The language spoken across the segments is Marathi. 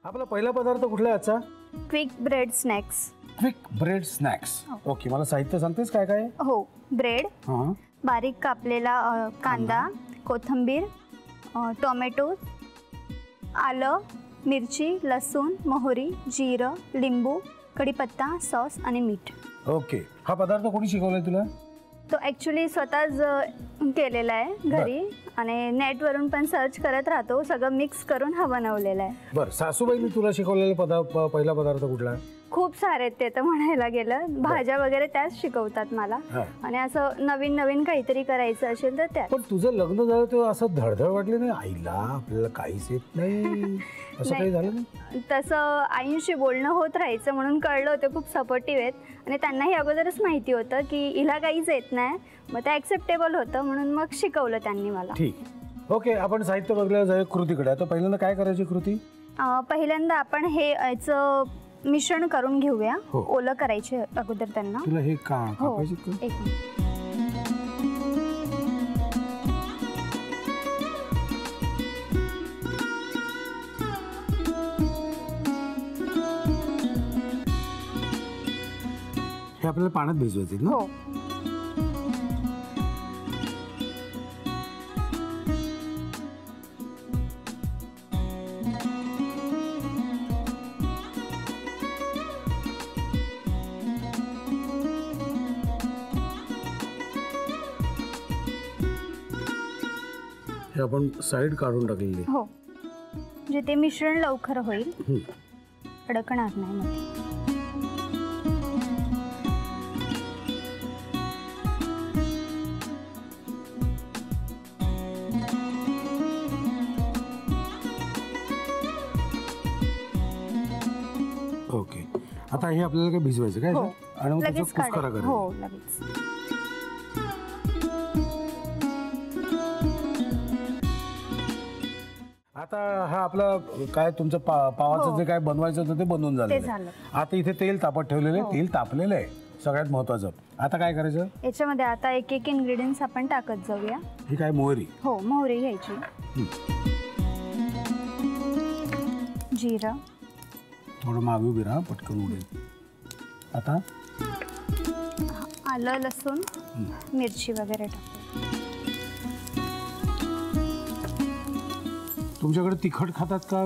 आपला पहिला पदार्थ कुठला आहे आजचा? Quick bread snacks. Quick bread snacks. Okay, मला साहित्य सांगतेस काय काय? हो, ब्रेड, हां, बारीक कापलेला कांदा, कोथिंबीर, टोमॅटो, आलं, मिरची, लसूण, मोहरी, जिरं, लिंबू, कढीपत्ता, सॉस आणि मीठ. ओके. हा पदार्थ कोणी शिकवलाय तुला? तो ॲक्च्युली स्वतःच केलेला आहे घरी आणि नेटवरून पण सर्च करत राहतो. सगळं मिक्स करून हा बनवलेला आहे. बरं, सासूबाईंनी तुला शिकवलेला पहिला पदार्थ कुठला? खूप सारे ते तर म्हणायला गेलं. भाज्या वगैरे त्याच शिकवतात मला आणि असं नवीन नवीन काहीतरी करायचं असेल तर त्या. पण तुझं लग्न झालं तेव्हा असं धडधड वाटली नाही आईला आपल्याला काहीच येत नाही असं काही झालं नाही? तसं आईंशी बोलणं होत राहायचं म्हणून कळलं होतं. खूप सपोर्टिव्ह आहेत आणि त्यांनाही अगोदरच माहिती होतं की हिला काहीच येत नाही. मग ते ॲक्सेप्टेबल होतं म्हणून मग शिकवलं त्यांनी मला. ठीक. ओके, आपण साहित्य बघायला जाऊया कृतीकडे. आता पहिल्यांदा काय करायची कृती? पहिल्यांदा आपण हे याचं मिश्रण करून घेऊया. ओलं करायचे अगोदर त्यांना. तुला हे का कापायचे का? एक मिनिट. हे आपल्याला पाण्यात भिजवायचे ना? हो. हे आपण साईड काढून टाकलेली. हो, म्हणजे ते मिश्रण लवकर होईल, अडकणार नाही मध्ये. ओके, आता हे आपल्याला काय भिजवायचं काय? आणि मग त्याचा कुस्करा करायचा. हो, लगेच. आता हा आपला काय तुमचं पावाचं जे काय बनवायचं होतं ते बनवून झालं. आता इथे तेल तापत ठेवलेलं आहे. तेल तापलेलं आहे सगळ्यात महत्वाचं. आता काय करायचं? याच्यामध्ये आता एक एक इन्ग्रेडियंट्स आपण टाकत जाऊया. ही काय मोहरी? हो, मोहरी घ्यायची, जिरं, थोडं मागे उभी राहा, पटकन उडेल. आता आलं, लसूण, मिरची वगैरे टाकू. तुमच्याकडे तिखट खातात का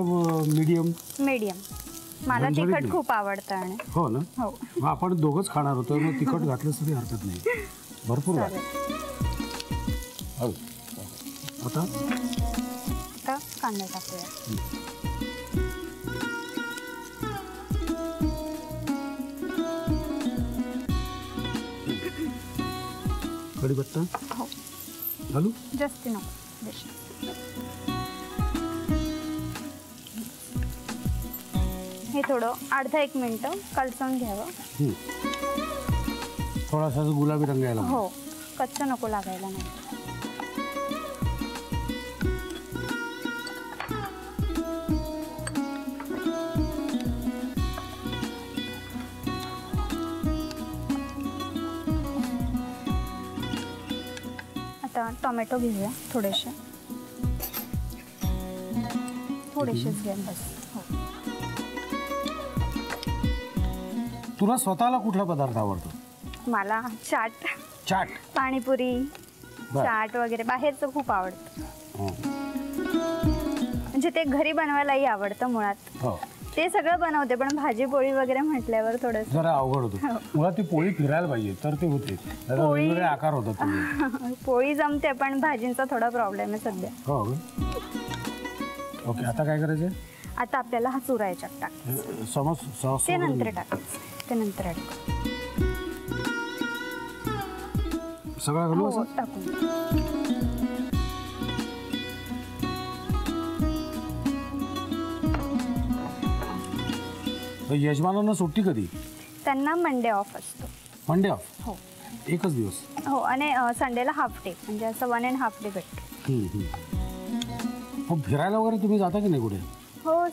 मीडियम? मीडियम. मला तिखट खूप आवडतं. आणि हो ना? हो, मग आपण दोघंच खाणार होतो, मग तिखट घातलं तरी हरकत नाही. भरपूर चालेल. आता कांदा टाकूया. कढीपत्ता हो, घालू? जास्त नको. हे थोडं अर्धा एक मिनिट कलसून घ्यावं. थोडासा गुलाबी रंग यायला. हो, कच्चं नको लागायला नाही. आता टोमॅटो घेऊया थोडेसे. थोडेसेच घ्या बस. हो. तुला स्वतःला कुठला पदार्थ आवडतो? मला चाट, पाणीपुरी, चाट वगैरे बाहेरचं खूप आवडतं. म्हणजे ते घरी बनवायलाही आवडतं मुळात. ते सगळं बनवते, पण भाजी पोळी वगैरे म्हटल्यावर थोडं जरा अवघड होतं. मुळात ती पोळी फिरायला पाहिजे तर ते होते. वेगवेगळे आकार होतात. पोळी जमते, पण भाजींचा थोडा प्रॉब्लेम आहे सध्या. हो. ओके, आता काय करायचं? आता आपल्याला हा चुरा याच्यात टाकायचा. ते नंतर टाकायचं. ते नंतर ॲड सगळं घालू असं? टाकून. यजमानांना सुट्टी कधी? त्यांना मंडे ऑफ असतो. Monday of? हो, एकच दिवस. हो, आणि संडेला हाफ डे, म्हणजे असं 1.5 डे भेटतो. मग फिरायला वगैरे तुम्ही जाता की नाही कुठे? हो,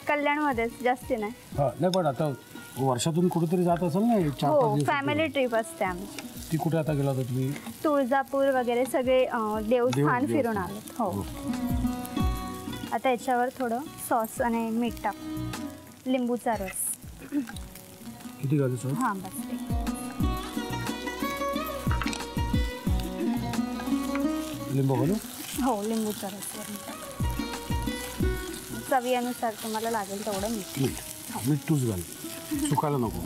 कल्याणमध्येच, जास्ती नाही. नाही, पण आता वर्षातून कुठेतरी जात असेल ना? 4-5 दिवस फॅमिली ट्रिप असते आमची. ती कुठे आता गेला होता तुम्ही? तुळजापूर वगैरे सगळे देवस्थान फिरून आलो. हो. आता याच्यावर थोडं सॉस आणि मीठ टाक, लिंबूचा रस. किती घालायचं? हां बस ते. लिंबू घालू? हो, लिंबूचा रस वरून टाक. चवीनुसार तुम्हाला लागेल तेवढं मीठ. मीठ तूच घाल, सुकायला नको.